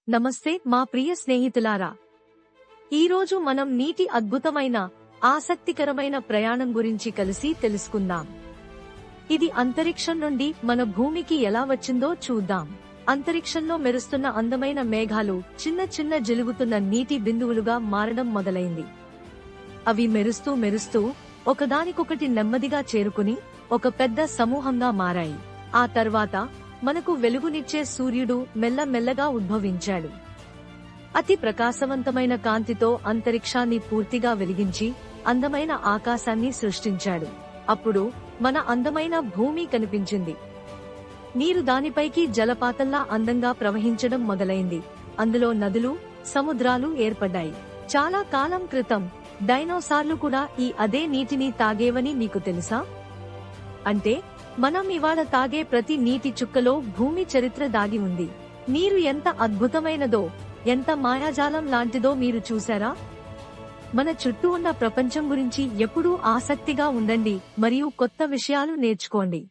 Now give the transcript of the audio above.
నమస్తే మా ప్రియ స్నేహితులారా, ఈరోజు మనం నీటి అద్భుతమైన ఆసక్తికరమైన ప్రయాణం గురించి కలిసి తెలుసుకుందాం. ఇది అంతరిక్షం నుండి మన భూమికి ఎలా వచ్చిందో చూద్దాం. అంతరిక్షంలో మెరుస్తున్న అందమైన మేఘాలు చిన్న చిన్న జిలుగుతున్న నీటి బిందువులుగా మారడం మొదలైంది. అవి మెరుస్తూ మెరుస్తూ ఒకదానికొకటి నెమ్మదిగా చేరుకుని ఒక పెద్ద సమూహంగా మారాయి. ఆ తర్వాత మనకు వెలుగునిచ్చే సూర్యుడు మెల్లమెల్లగా ఉద్భవించాడు. అతి ప్రకాశవంతమైన కాంతితో అంతరిక్షాన్ని పూర్తిగా వెలిగించి అందమైన ఆకాశాన్ని సృష్టించాడు. అప్పుడు మన అందమైన భూమి కనిపించింది. నీరు దానిపైకి జలపాతంలా అందంగా ప్రవహించడం మొదలైంది. అందులో నదులు, సముద్రాలు ఏర్పడ్డాయి. చాలా కాలం క్రితం డైనోసార్లు కూడా ఈ అదే నీటిని తాగేవని మీకు తెలుసా? అంటే మనం ఇవాళ తాగే ప్రతి నీటి చుక్కలో భూమి చరిత్ర దాగి ఉంది. నీరు ఎంత అద్భుతమైనదో, ఎంత మాయాజాలం లాంటిదో మీరు చూశారా? మన చుట్టూ ఉన్న ప్రపంచం గురించి ఎప్పుడూ ఆసక్తిగా ఉండండి మరియు కొత్త విషయాలు నేర్చుకోండి.